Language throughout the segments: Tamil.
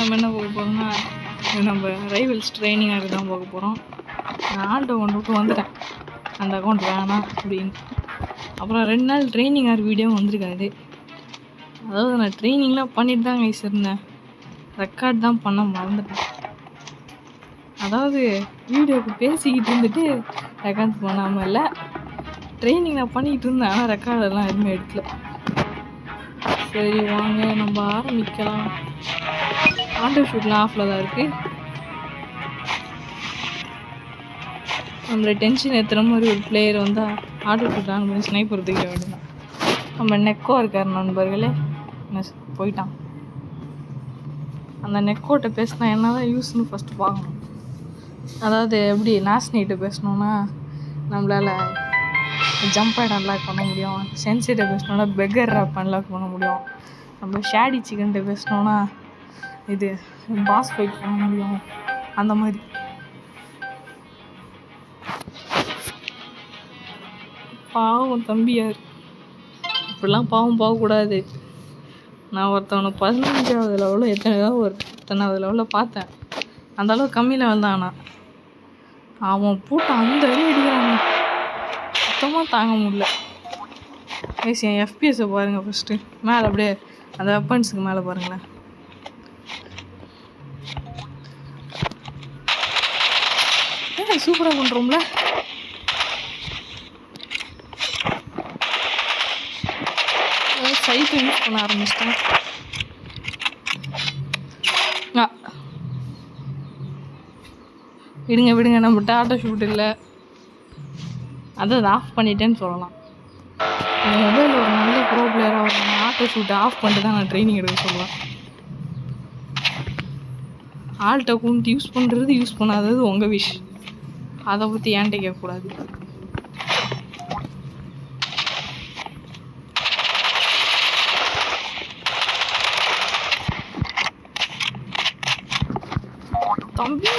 நம்ம என்ன போக போகிறோம்னா நம்ம ரைவல்ஸ் ட்ரைனிங்காக தான் போக போகிறோம். நான் ஆள்கிட்ட கொண்டு விட்டு வந்துட்டேன், அந்த அக்கௌண்ட் வேணாம் அப்படின்னு. அப்புறம் 2 நாள் ட்ரைனிங் ஆர் வீடியோ வந்திருக்காது. அதாவது நான் ட்ரைனிங்லாம் பண்ணிட்டு தான் கைஸ் இருந்தேன், ரெக்கார்ட் தான் பண்ண மறந்துட்டேன். அதாவது வீடியோவுக்கு பேசிக்கிட்டு இருந்துட்டு ரெக்கார்ட் பண்ணாமல் இல்லை, ட்ரைனிங் நான் பண்ணிக்கிட்டு இருந்தேன், ஆனால் ரெக்கார்டெல்லாம் எதுவுமே எடுக்கல. சரி வாங்க நம்ம ஆரம்பிக்கலாம். ஆட்டோ ஷூட்லாம் ஆஃபில் தான் இருக்குது. நம்மளை டென்ஷன் ஏற்றுற மாதிரி ஒரு பிளேயர் வந்தால் ஆட்டோ ஷூட் ஆன் பண்ணி ஸ்னைப்பர் தூக்க வேண்டியதான். நம்ம நெக்கோ இருக்கார் நண்பர்களே, போயிட்டான். அந்த நெக்கோட்ட பேசினா என்ன தான் யூஸ்ன்னு ஃபஸ்ட்டு பார்க்கணும். அதாவது எப்படி நாஸ்னிகிட்ட பேசணுன்னா நம்மளால் ஜம்ப் பேட் அன்லாக் பண்ண முடியும், சென்சிட்ட பேசணுன்னா பெக்கர் ரேப் அன்லாக் பண்ண முடியும், நம்ம ஷேடி சிக்கன்கிட்ட பேசணுன்னா இது பாஸ் ஃபைட் பண்ண முடியும். அந்த மாதிரி பாவம் தம்பியார், இப்படிலாம் பாவம் போகக்கூடாது. நான் ஒருத்தவனை 15வது லெவலில் எத்தனாவது லெவலில் பார்த்தேன், அந்த அளவுக்கு கம்மி லெவல் தான். ஆனால் அவன் பூட்டை அந்த வழி அடிக்கிறாங்க, சுத்தமாக தாங்க முடியல. ஏசி என் எஃபிஎஸை பாருங்கள் ஃபஸ்ட்டு, மேலே அப்படியே அந்த வெப்பன்ஸுக்கு மேலே பாருங்களேன். சூப்பராக பண்ணுறோம்ல. சைட்டை யூஸ் பண்ண ஆரம்பிச்சிட்டேன். விடுங்க நம்மகிட்ட ஆட்டோ ஷூட் இல்லை, அதை ஆஃப் பண்ணிட்டேன்னு சொல்லலாம். என் மொபைல் ஒரு நல்ல ப்ரோ பிளேயராக வரணும், ஆட்டோ ஷூட்டை ஆஃப் பண்ணிட்டு தான் நான் ட்ரைனிங் எடுக்க சொல்லுவேன். ஆல்ட் அக்கௌண்ட் யூஸ் பண்ணுறது யூஸ் பண்ணாதது உங்கள் விஷ், அதை பற்றி ஏன்ட்ட கேட்கக்கூடாது. தம்பி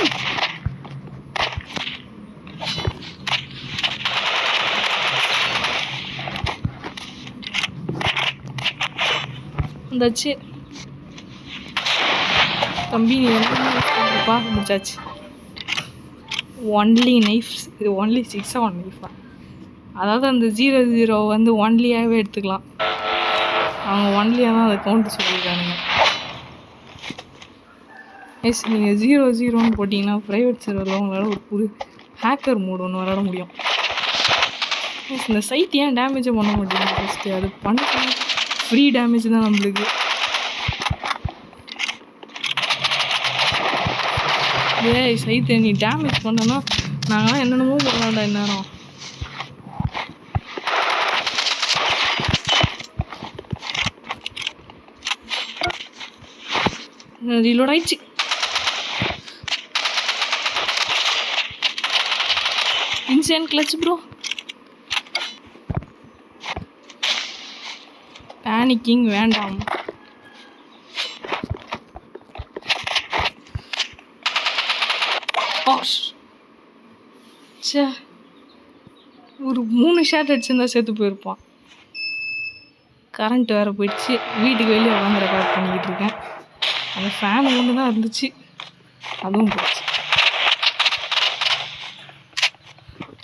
வந்தாச்சு. தம்பி நீ பார்க்க முடிச்சாச்சு. ஒன்லி நைஃப்ஸ், இது ஒன்லி 6 நைஃபா? அதாவது அந்த 00 வந்து ஒன்லியாகவே எடுத்துக்கலாம். அவங்க ஒன்லியாக தான் அதை கவுண்ட் சொல்லியிருக்கானுங்க. எஸ், நீங்கள் 00ன்னு போட்டிங்கன்னா ப்ரைவேட் சர்வரில் உங்களால் ஒரு ஹேக்கர் மோட் ஒன்று விளாட முடியும். எஸ், இந்த சைட் ஏன் டேமேஜை பண்ண மாட்டேங்குது ஃபஸ்ட்டு, அது பண்ண ஃப்ரீ டேமேஜ் தான் நம்மளுக்கு. ஏய் சைத்தை நீ டேமேஜ் பண்ணனா நாங்களாம் என்னென்னமோ பண்ணலாம்டா இந்நேரம். ரீலோட் ஆயிடுச்சு. Insane clutch bro. பேனிக்கிங் வேண்டாம். சே, ஒரு 3 ஷாட் அடிச்சிருந்தா சேர்த்து போயிருப்பான். கரண்ட் வேறு போயிடுச்சு, வீட்டுக்கு வெளியே உட்காந்து ரெக்கார்ட் பண்ணிக்கிட்டு இருக்கேன். அந்த ஃபேன் ஒன்று தான் இருந்துச்சு, அதுவும் போச்சு.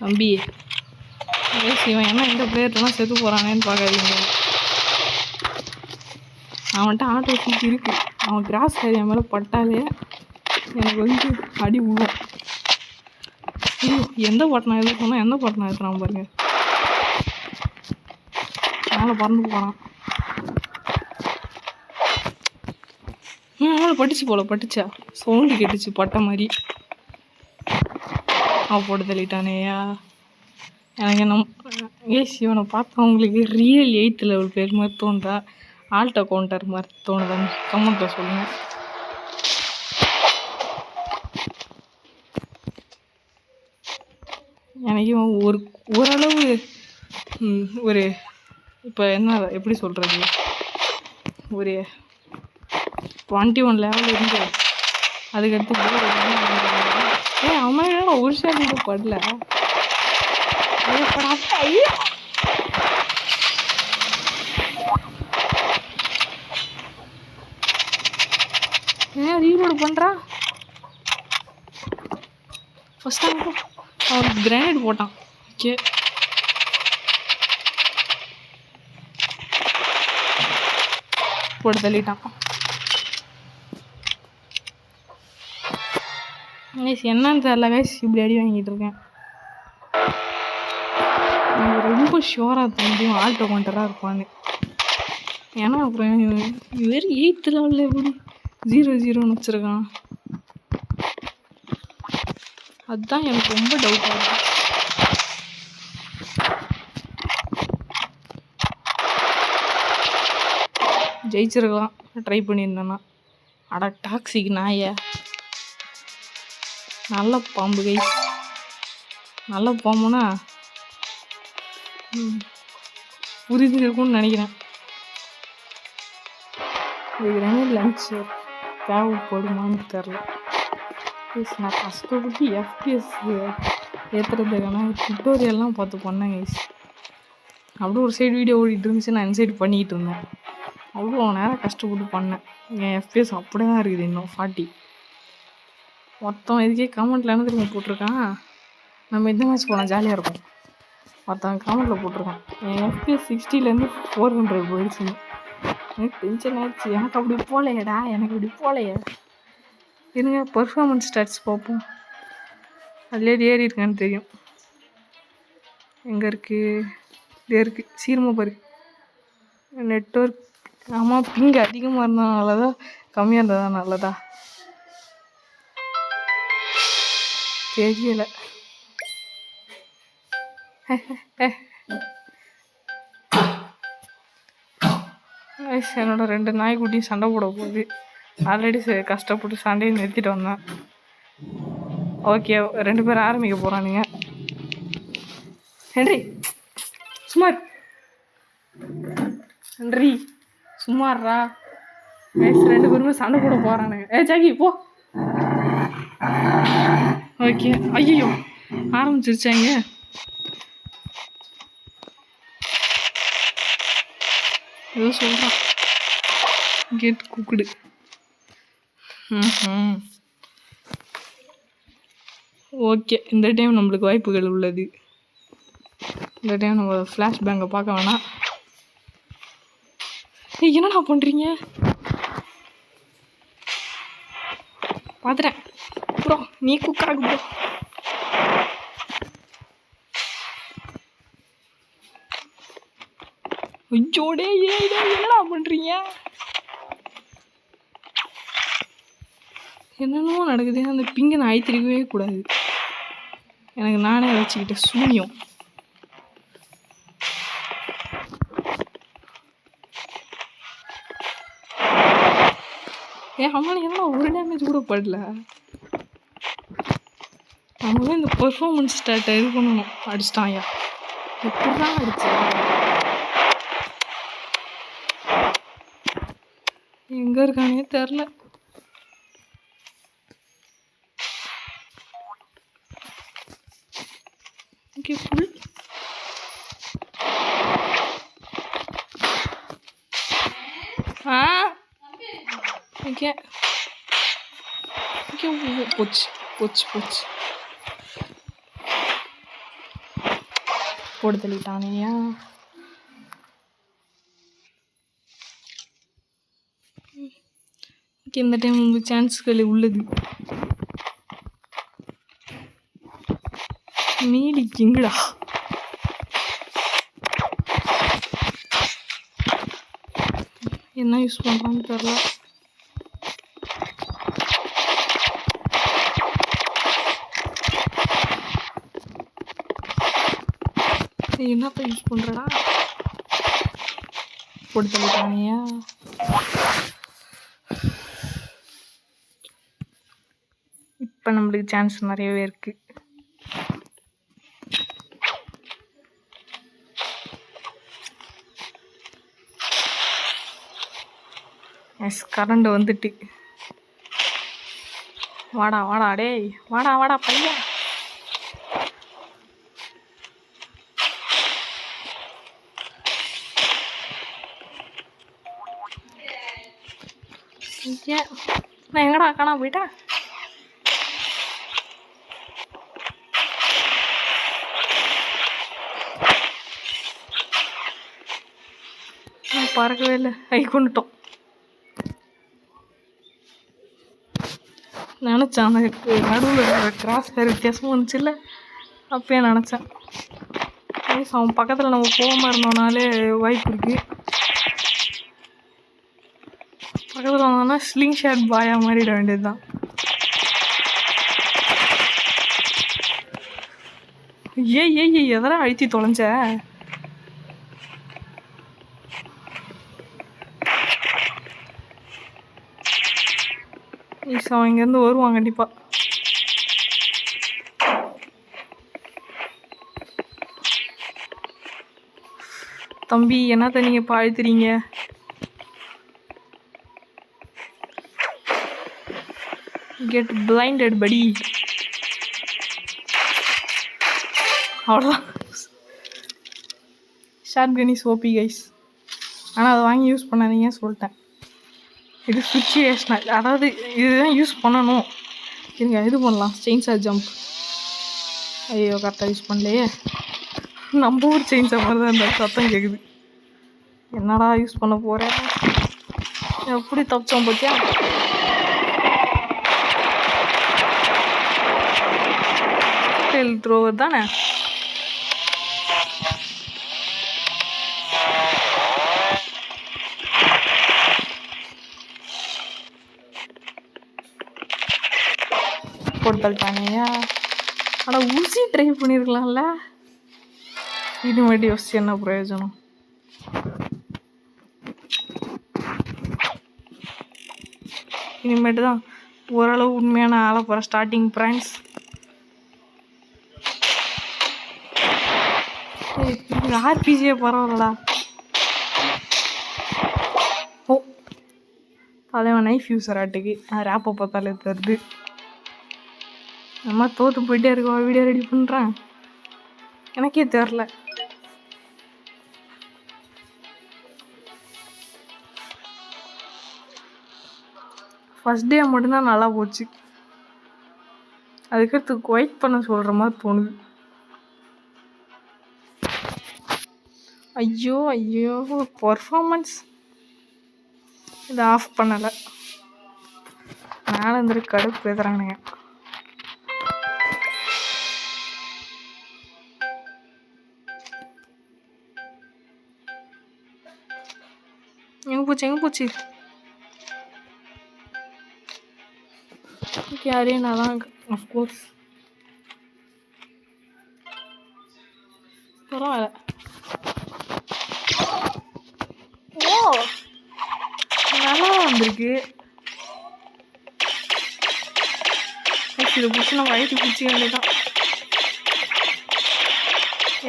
தம்பி இவன் என்ன இந்த பிளேயர்லாம் செத்து போகிறானேன்னு பார்க்காதீங்க. அவன்கிட்ட ஆட்டோ ஷூட் இருக்கு, அவன் கிராஸ் ஏரியா மேலே பட்டாலே எனக்கு வந்து அடி விழும். எந்த பட்டணம் எது சொன்னால் எந்த பட்டணம் எடுத்துறான் பாருங்க, மேலே பறந்து போகிறான். அவனை பட்டுச்சா சவுண்டு கேட்டுச்சு பட்ட மாதிரி. அவன் போட்டு தள்ளிட்டானேயா. எனக்கு என்ன ஏசி இவனை பார்த்தா அவங்களுக்கு ரியல் 8th லெவல் பிளேயர் மாதிரி தோணுதா, ஆல்ட் அக்கௌண்டர் மாதிரி தோணுதான்னு கமெண்ட்டில் சொல்லுங்கள். எனக்கு ஓரளவு ஒரு இப்போ என்ன எப்படி சொல்கிறது, ஒரு 21 லெவல் இருந்து அதுக்கடுத்து அவன் ஒரு ஷாட் கூட படல. ஏன் ரீலோடு பண்ணுறா? ஃபஸ்ட் டைம் அவனுக்கு கிரானைட் போட்டான். ஓகே போட்டு தள்ளிட்டான். கைஸ் என்னன்னு தெரியல கைஸ், இப்படி அடி வாங்கிட்டு இருக்கேன். எனக்கு ரொம்ப ஷுவராக தெரியும் ஆல்டோ கவுண்டராக இருப்பான்னு. ஏன்னா அப்புறம் வெறும் 8th லெவலில் எப்படி 0-0ன்னு வச்சுருக்கான், அதுதான் எனக்கு ரொம்ப டவுட்டாக இருக்கும். ஜெயிச்சிருக்கலாம் ட்ரை பண்ணியிருந்தேன்னா. அட டாக்ஸிக் நாய, நல்ல பாம்பு கைஸ், நல்ல பாம்புனா புரிஞ்சு இருக்கும்னு நினைக்கிறேன். இதுக்கு லஞ்ச் தேவைப்படுமான்னு தெரில. நான் கஷ்டப்பட்டு எஃப்பிஎஸ் ஏற்றுறதுக்கான டுட்டோரியல்லாம் பார்த்து பண்ணேன் கைஸ். அப்படியே ஒரு சைடு வீடியோ ஓடிட்டு இருந்துச்சு, நான் இந்த சைடு பண்ணிக்கிட்டு இருந்தேன். அவ்வளோ நேரம் கஷ்டப்பட்டு பண்ணேன். என் எஃப்பிஎஸ் அப்படியே தான் இருக்குது இன்னும் 40. மொத்தம் இதுக்கே கமெண்ட்டில் என்ன திரும்ப போட்டிருக்கான், நம்ம இந்த மேட்ச் போகலாம் ஜாலியாக இருக்கும். மற்றவங்க கமெண்ட்டில் போட்டிருக்கான் என் எஃப்பிஎஸ் 60லேருந்து 400 போயிடுச்சுன்னு. எனக்கு டென்ஷன் ஆயிடுச்சு. எனக்கு அப்படி போகலையடா, எனக்கு இப்படி போகலையே. இருங்க பர்ஃபார்மன்ஸ் ஸ்டாட்ஸ் பார்ப்போம், அதுலேயே ஏறி இருக்கான்னு தெரியும். எங்கே இருக்குது? இதே இருக்குது, சீரமாக பாரு. நெட்ஒர்க் ஆமாம், பிங்க் அதிகமாக இருந்தால் நல்லதா கம்மியாக இருந்ததா நல்லதா தெரியலை. என்னோட 2 நாய்க்குட்டி சண்டை போட போகுது. ஆல்ரெடி கஷ்டப்பட்டு சண்டையை நிறுத்திட்டு வந்தேன். ஓகே 2 பேரும் ஆரம்பிக்க போகிறானுங்க. ஹென்றி சுமார், ஹென்றி சுமார்ரா. 2 பேருமே சண்டை போட போகிறானுங்க. ஜாக்கி போ. ஓகே ஐயோ ஆரம்பிச்சிருச்சாங்க. ஏதோ சொல்கிறான், கெட் குக்குடு. ஓகே இந்த டைம் நம்மளுக்கு வாய்ப்புகள் உள்ளது. இந்த டைம் நம்ம ஃப்ளாஷ் பேங்கை பார்க்க வேணாம். என்னடா பண்ணுறீங்க? பார்த்துட்டேன் ப்ரோ, நீ குக்காகு ப்ரோ. ஐயோடே என்னடா பண்ணுறீங்க? என்னென்னமோ நடக்குது. அந்த பிங்கை நான் அழித்திருக்கவே கூடாது. எனக்கு நானே வச்சுக்கிட்டேன் சூன்யம். அவனுக்கு என்ன ஒரு டேமேஜ் கூட படல. நம்மளும் இந்த பெர்ஃபார்மன்ஸ் ஸ்டார்ட் இது பண்ணணும். அடிச்சிட்டாயா? எப்படிதான் அடிச்சா? எங்கே இருக்கானே தெரில. ஓகே ஃபுல் ஓகே ஓகே போச்சு போச்சு போச்சு. போட்டு தள்ளிட்டானையா. ஓகே இந்த டைம் உங்களுக்கு சான்ஸ்கள் உள்ளது. நீடிக்கிங்கடா. என்ன யூஸ் பண்ணுறான்னு தெரில. என்னப்பா யூஸ் பண்ணுறடா? போட்டு தள்ளிட்டானியா. இப்போ நம்மளுக்கு சான்ஸ் நிறையவே இருக்குது. எஸ் கரண்ட் வந்துட்டு. வாடா வாடா டேய், வாடா வாடா பையன். நான் எங்கடா காணாம போயிட்டேன்? பறக்கவே இல்லை, கை கொண்டுட்டோம். நினச்சேன் அந்த நடுவில் கிராஸ் வேறு வித்தியாசமும் வந்துச்சுல்ல, அப்பயே நினச்சேன் அவன் பக்கத்தில் நம்ம போகாமல் இருந்தோம்னாலே வாய்ப்பு இருக்கு. பக்கத்தில் வந்தோம்னா ஸ்லிங் ஷாட் பாயா மாறிட வேண்டியது தான். ஏய் எதெல்லாம் அழுத்தி தொலைஞ்ச? அவன் இங்கேருந்து வருவான் கண்டிப்பாக. தம்பி என்னத்த நீங்கள் இப்போ அழுத்துறீங்க? கெட் பிளைண்டட் படி. அவ்வளோதான். Shotgun is OP guys. ஆனால் அதை வாங்கி யூஸ் பண்ணாதீங்க சொல்லிட்டேன். இது சிச்சுவேஷனல், அதாவது இதுதான் யூஸ் பண்ணணும். இருங்க இது பண்ணலாம், செயின்ஸா ஜம்ப். ஐயோ கரெக்டாக யூஸ் பண்ணலையே. நம்ம ஊர் செயின்ஸா மாதிரி தான் இருந்தால் சத்தம் கேட்குது. என்னடா யூஸ் பண்ண போகிறேன்? எப்படி தப்பிச்சோம் பார்த்தியா? டெல் த்ரோவர் தானே. போட்டாங்கய்யா. ஆனால் ஊசி ட்ரை பண்ணியிருக்கலாம்ல. இனிமேட்டு யோசிச்சு என்ன பிரயோஜனம்? இனிமேட்டு தான் ஓரளவு உண்மையான ஆளை போகிற ஸ்டார்டிங் பிரான்ஸ். ஆர்பிஜியே பரவாயில்லடா. ஓ தலைவன் நைஃப் யூஸர் ஆட்டுக்கு ரேப்பை பார்த்தாலே தருது. நம்ம தோற்று போயிட்டே இருக்கோம். வீடியோ ரெடி பண்ணுறேன், எனக்கே தெரில. ஃபஸ்ட் டே மட்டும்தான் நல்லா போச்சு. அதுக்கடுத்து குவைட் பண்ண சொல்கிற மாதிரி தோணுது. ஐயோ பர்ஃபார்மன்ஸ் இதை ஆஃப் பண்ணலை. மேலே இருந்துட்டு கடுப்பு எதுறானுங்க. எங்கே போச்சு? ஓகே அரேனா தான் அஃப்கோர்ஸ். பரவாயில்ல. ஓ நல்லா வந்திருக்கு. இதை பிடிச்சி நம்ம வயிற்று பிடிச்சி வேண்டியதான்.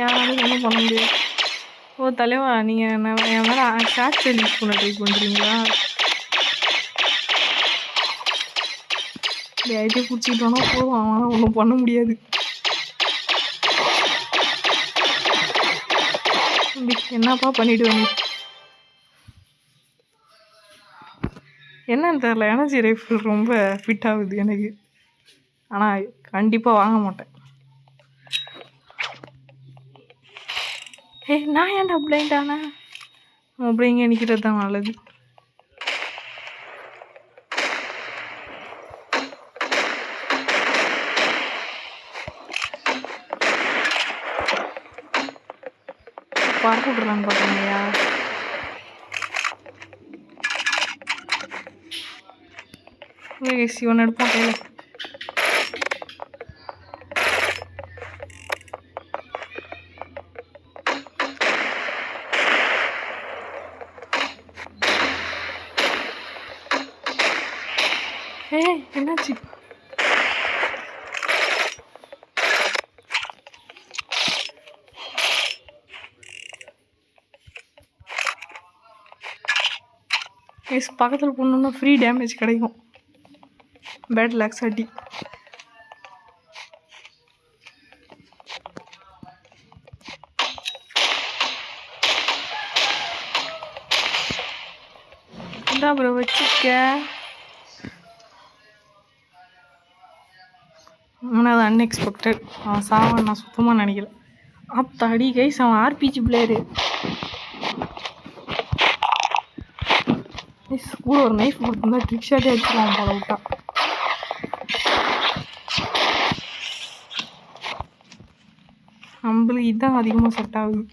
யாராலும் ஒன்றும் பண்ண முடியாது. ஓ தலைவா, நீங்கள் என் மேலே ஷார்ட் செல் யூஸ் பண்ண ட்ரை பண்ணுறீங்களா? இப்படி ஐடியா பிடிச்சிக்கிட்டோன்னா போதும், அவனால் ஒன்றும் பண்ண முடியாது. என்னப்பா பண்ணிவிடுவாங்க என்னன்னு தெரில. எனர்ஜி ரைஃபிள் ரொம்ப ஃபிட் ஆகுது எனக்கு, ஆனால் கண்டிப்பாக வாங்க மாட்டேன். நான் ஏன்டா பிளைண்ட் ஆனேன்? அப்படிங்க நிற்கிறது தான் நல்லது. பறக்க விட்றான்னு பார்க்குறீங்கயா? சிவன் எடுப்போம் கையில். என்னாச்சு? பக்கத்தில் போனோம்னா ஃப்ரீ டேமேஜ் கிடைக்கும். பேட் லாக்ஸ் அடி. என்ன ப்ரோ வச்சுக்க? ஆனால் அது அன்எக்ஸ்பெக்டட். அவன் சாவான் நான் சுத்தமாக நினைக்கிறேன். அடி கைஸ், அவன் ஆர்பிஜி பிளேயரு. கூட ஒரு நைஃப் கொடுத்துருந்தா ட்ரிக் ஷாட்டே அடிச்சுக்கலாம் போல விட்டா. நம்மளுக்கு இதுதான் அதிகமாக செட் ஆகுது.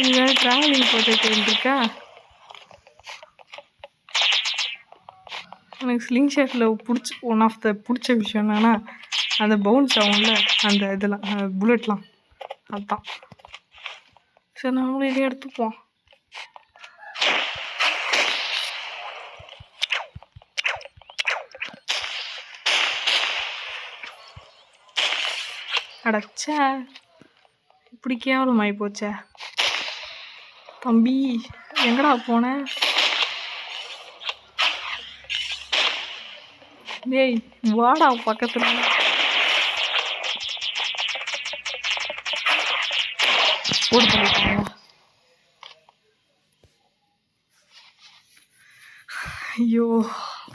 இங்கே ட்ராவலிங் ப்ராஜெக்ட் இருக்கா. எனக்கு ஸ்லிங் ஷாட்டில் ஒன் ஆஃப் த பிடிச்ச விஷயம் என்னன்னா அந்த பவுன்ஸ் ஆகும்ல அந்த இதெல்லாம் புல்லட்லாம், அதுதான். சரி நாங்களும் இதே எடுத்துப்போம். அடச்சா இப்படி கேவலமாகி போச்சே. தம்பி எங்கடா போன? டேய் வாடா பக்கத்துல. போட்டு பண்ணிட்டாங்க. ஐயோ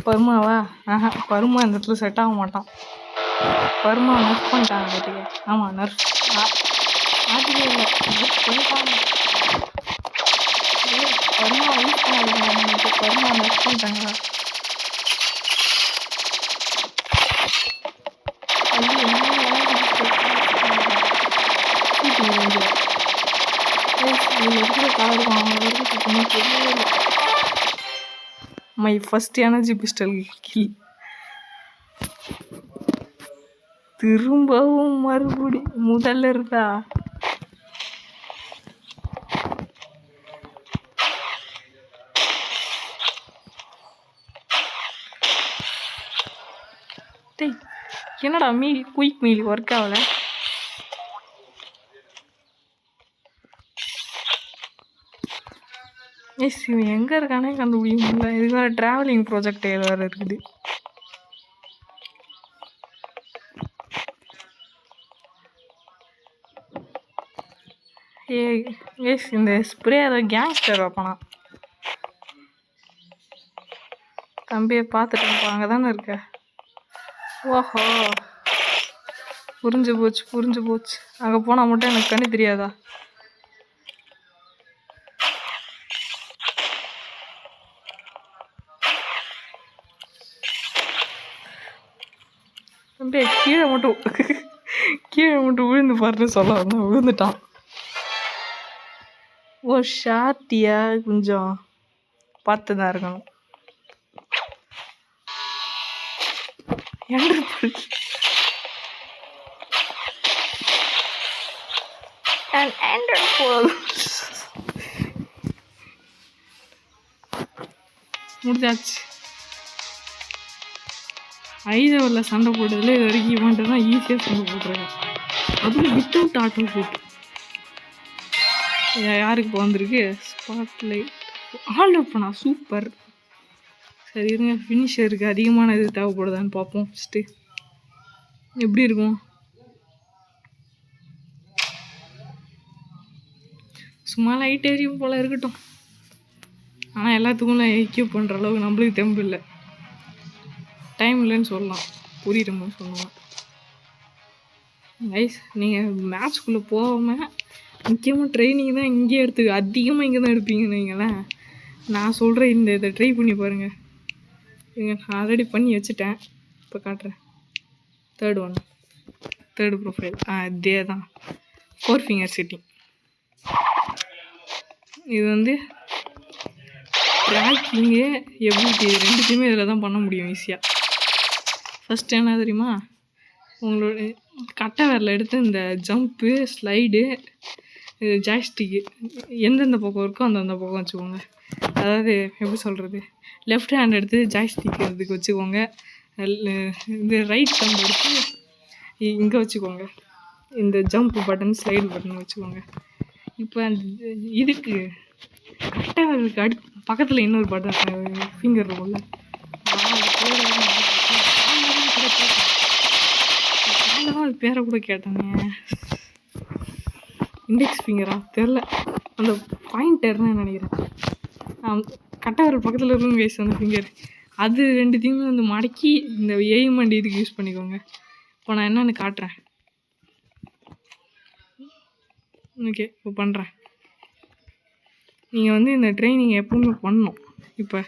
பருமாவா? பருமா இந்த இடத்துல செட் ஆக மாட்டான். பருமா நர்ஃப் பண்ணிட்டாங்க கேட்டுக்க. ஆமாம் நர்ஃப் ஆட்டிலே இல்லை, நர்ஃப் பண்ணிட்டாங்க. பருமா யூஸ் பண்ணாதீங்க, பருமா நர்ஃப் பண்ணிட்டாங்களா? My first energy pistol kill. திரும்பவும் மறுபடி முதல்ல இருந்தா என்னடா மீறி குயிக் மீறி ஒர்க் ஆகல. எஸ் இவன் எங்கே இருக்கானே கண்டுபிடிக்க முடியல. இதுக்கு வேறு ட்ராவலிங் ப்ராஜெக்ட் வேறு இருக்குது. எஸ் இந்த ஸ்ப்ரே அதை கேங்ஸ்டர் வைப்பானா? தம்பியை பார்த்துட்டு அங்கே தானே இருக்க. ஓஹோ புரிஞ்சு போச்சு. அங்கே போனால் மட்டும் எனக்கு கண்ணு தெரியாதா? தம்பி கீழே மட்டும் விழுந்து பாருன்னு சொல்ல வந்தேன், விழுந்துட்டான். ஓ ஷார்ட்டியா, கொஞ்சம் பார்த்து தான் இருக்கணும். முடிஞ்சாச்சு. ஐதவரில் சண்டை போட்டதுல இது வரைக்கும் இவன்ட்டு தான் ஈஸியாக சண்டை போட்டுருக்கேன். அதுவும் வித்தவுட் ஆட்டோ போட்டு. யாருக்கு இப்போ வந்திருக்கு ஸ்பாட்லைட் ஆல் பண்ணா சூப்பர். சரி இருங்க, ஃபினிஷருக்கு அதிகமான இது தேவைப்படுதான்னு பார்ப்போம். ஃபஸ்ட்டு எப்படி இருக்கும். சும்மா லைட் எரியும் போல் இருக்கட்டும். ஆனால் எல்லாத்துக்கும் எக்யூப் பண்ணுற அளவுக்கு நம்மளுக்கு தெம்பு இல்லை, டைம் இல்லைன்னு சொல்லலாம், புரியுறமோ சொல்லலாம். கைஸ் நீங்கள் மேட்ச்குள்ளே போகாமல் முக்கியமாக ட்ரைனிங் தான் இங்கே அதிகமாக இங்கே தான் எடுப்பீங்கன்னு வைங்களேன். நான் சொல்கிறேன், இதை ட்ரை பண்ணி பாருங்கள். நான் ஆல்ரெடி பண்ணி வச்சுட்டேன், இப்போ காட்டுறேன். தேர்டு ப்ரொஃபைல் இதே தான் 4 ஃபிங்கர் செட்டிங். இது வந்து ட்ராக்கிங்கு எபிலிட்டி ரெண்டுத்தையுமே இதில் தான் பண்ண முடியும் ஈஸியாக. ஃபஸ்ட்டு என்ன தெரியுமா, உங்களோட கட்டை விரல எடுத்து இந்த ஜம்ப்பு ஸ்லைடு ஜாய்ஸ்டிக்கு எந்தெந்த பக்கம் இருக்கோ அந்தந்த பக்கம் வச்சுக்கோங்க. அதாவது எப்படி சொல்கிறது, லெஃப்ட் ஹேண்ட் எடுத்து ஜாய்ஸ்டிக் இதுக்கு வச்சுக்கோங்க. இந்த ரைட் தம்பு எடுத்து இங்கே வச்சுக்கோங்க. இந்த ஜம்ப் பட்டன் ஸ்லைடு பட்டன் வச்சுக்கோங்க. இப்போ அந்த இதுக்கு கட்டை விரலுக்கு பக்கத்தில் இன்னொரு பட்டன் ஃபிங்கர் இருக்கும்ல, அது பேரை கூட கேட்டாங்க, இண்டெக்ஸ் ஃபிங்கரா தெரில, அந்த பாயிண்டர்னு நினைக்கிறேன். கட்டவரல் பக்கத்தில் இருக்கும் கைஸ் அந்த ஃபிங்கர். அது 2த்தையுமே வந்து மடக்கி இந்த எய்ம் அண்ட் இதுக்கு யூஸ் பண்ணிக்கோங்க. இப்போ நான் என்னென்னு காட்டுறேன். ஓகே, இப்போ பண்ணுறேன். நீங்கள் வந்து இந்த ட்ரைனிங் எப்பவுமே பண்ணணும். இப்போ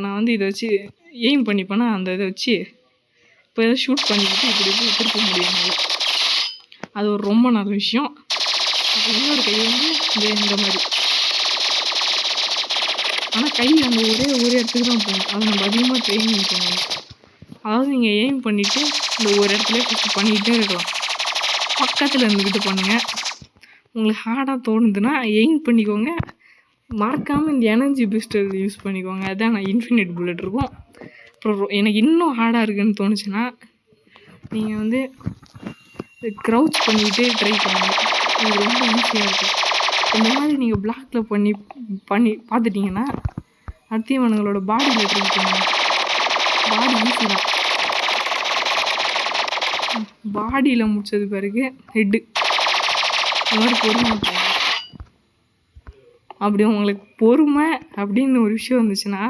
நான் வந்து இதை வச்சு எய்ம் பண்ணிப்பேன்னா அந்த இதை வச்சு இப்போ எதாவது ஷூட் பண்ணிக்கிட்டு இப்படி திருப்ப முடியும். அது ஒரு ரொம்ப நல்ல விஷயம். அப்போ இன்னொரு கை வந்து இந்த மாதிரி. ஆனால் கை அந்த ஒரே இடத்துக்கு தான் போகணும். அதை நம்ம அதிகமாக ட்ரைனிங் பண்ணணும். அதாவது நீங்கள் எய்ம் பண்ணிவிட்டு இந்த ஒரு இடத்துல ஃபஸ்ட்டு பண்ணிக்கிட்டே இருக்கலாம். பக்கத்தில் இருந்துக்கிட்டு பண்ணுங்கள். உங்களுக்கு ஹார்டாக தோணுதுன்னா எய்ம் பண்ணிக்கோங்க. மறக்காமல் இந்த எனர்ஜி பூஸ்டர் யூஸ் பண்ணிக்கோங்க. அதுதான் நான் இன்ஃபினிட் புல்லட் இருக்கும். அப்புறம் எனக்கு இன்னும் ஹார்டாக இருக்குதுன்னு தோணுச்சுன்னா நீங்கள் வந்து க்ரௌச் பண்ணிக்கிட்டு ட்ரை பண்ணுங்கள். இது ரொம்ப ஈஸியாக இருக்கும். இந்த மாதிரி நீங்கள் பிளாக்கில் பண்ணி பார்த்துட்டிங்கன்னா அடுத்தவனுங்களோட பாடியில் ட்ரை பண்ணுங்கள். பாடி ஈஸி தான். பாடியில் முடிச்சது பிறகு ஹெட்டு இந்த மாதிரி பொறுமை போங்க. அப்படி உங்களுக்கு பொறுமை அப்படின்னு ஒரு விஷயம் வந்துச்சுன்னா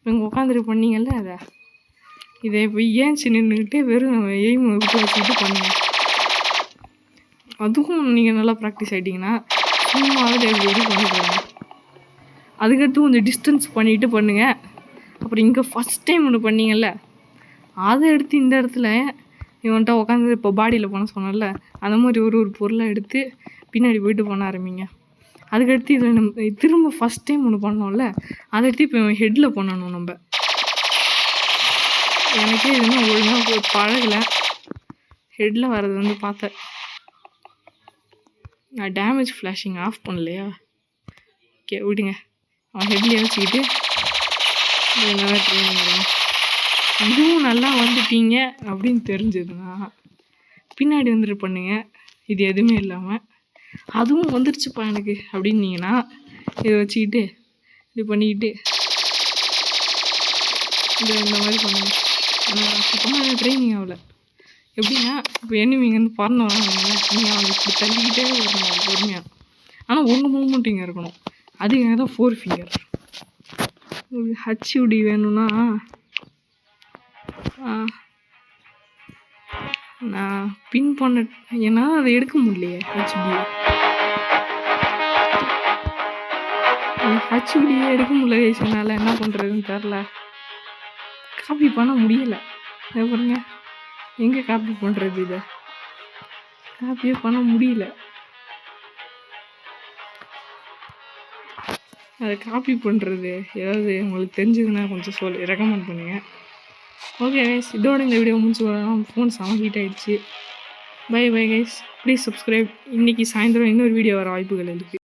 நீங்கள் உட்காந்துட்டு பண்ணீங்கல்ல இதை இப்போ ஏன்ச்சு நின்றுக்கிட்டே வெறும் எய்ம் விட்டு வச்சுக்கிட்டு பண்ணுங்கள். அதுவும் நீங்கள் நல்லா ப்ராக்டிஸ் ஆகிட்டிங்கன்னா சும்மாவது எப்படி பண்ணிக்கோங்க. அதுக்கடுத்து கொஞ்சம் டிஸ்டன்ஸ் பண்ணிவிட்டு பண்ணுங்கள். அப்புறம் இங்கே ஃபஸ்ட் டைம் ஒன்று பண்ணீங்கல்ல அதை எடுத்து இந்த இடத்துல இவன்ட்ட உட்காந்து இப்போ பாடியில் பண்ண சொன்னல அந்த மாதிரி ஒரு பொருளை எடுத்து பின்னாடி போய்ட்டு பண்ண ஆரம்பிங்க. அதுக்கடுத்து இதில் நம்ம திரும்ப ஃபஸ்ட் டைம் ஒன்று பண்ணோம்ல அதை எடுத்து இப்போ ஹெட்டில் பண்ணணும். நம்ம எனக்கே இது இன்னும் ஒழுங்காக பழகலை. ஹெட்டில் வர்றது வந்து பார்த்தேன். நான் டேமேஜ் ஃப்ளாஷிங் ஆஃப் பண்ணலையா? ஓகே விடுங்க. அவன் ஹெட்லேயே வச்சுக்கிட்டு நல்லா ட்ரைனிங் பண்ணுங்க. இதுவும் நல்லா வந்துட்டீங்க அப்படின்னு தெரிஞ்சதுன்னா பின்னாடி வந்துட்டு பண்ணுங்க. இது எதுவுமே இல்லாமல் அதுவும் வந்துருச்சுப்பா எனக்கு அப்படின்னீங்கன்னா இதை வச்சுக்கிட்டு இது பண்ணிக்கிட்டு இந்த மாதிரி பண்ணுங்க. ஆனால் சுத்தமாக ட்ரைனிங் ஆகலை. எப்படின்னா இப்போ எனிமிங்கன்னு பறந்து வராங்க, நீங்கள் அவங்க இப்படி தள்ளிக்கிட்டே வரணும் பொறுமையாக. ஆனால் ஒன்று மூவ்மெண்ட் இங்கே இருக்கணும். அது எனக்கு தான் 4 ஃபிங்கர். ஹச்டி வேணும்னா நான் பின் பண்ண ஏன்னா அதை எடுக்க முடியலையே. ஹச்டியே எடுக்க முடியல என்னால். என்ன பண்ணுறதுன்னு தெரில. காப்பி பண்ண முடியலை. பாருங்க எங்கே காப்பி பண்ணுறது? இதை காப்பியே பண்ண முடியல. அதை காப்பி பண்ணுறது ஏதாவது உங்களுக்கு தெரிஞ்சதுன்னா கொஞ்சம் ரெக்கமெண்ட் பண்ணுங்கள். ஓகே கைஸ், இதோட இந்த வீடியோ முடிச்சு வரலாம். ஃபோன் செம ஹீட் ஆகிடுச்சு. Bye guys, please subscribe. இன்றைக்கி சாயந்தரம் இன்னொரு வீடியோ வர வாய்ப்புகள் இருக்குது.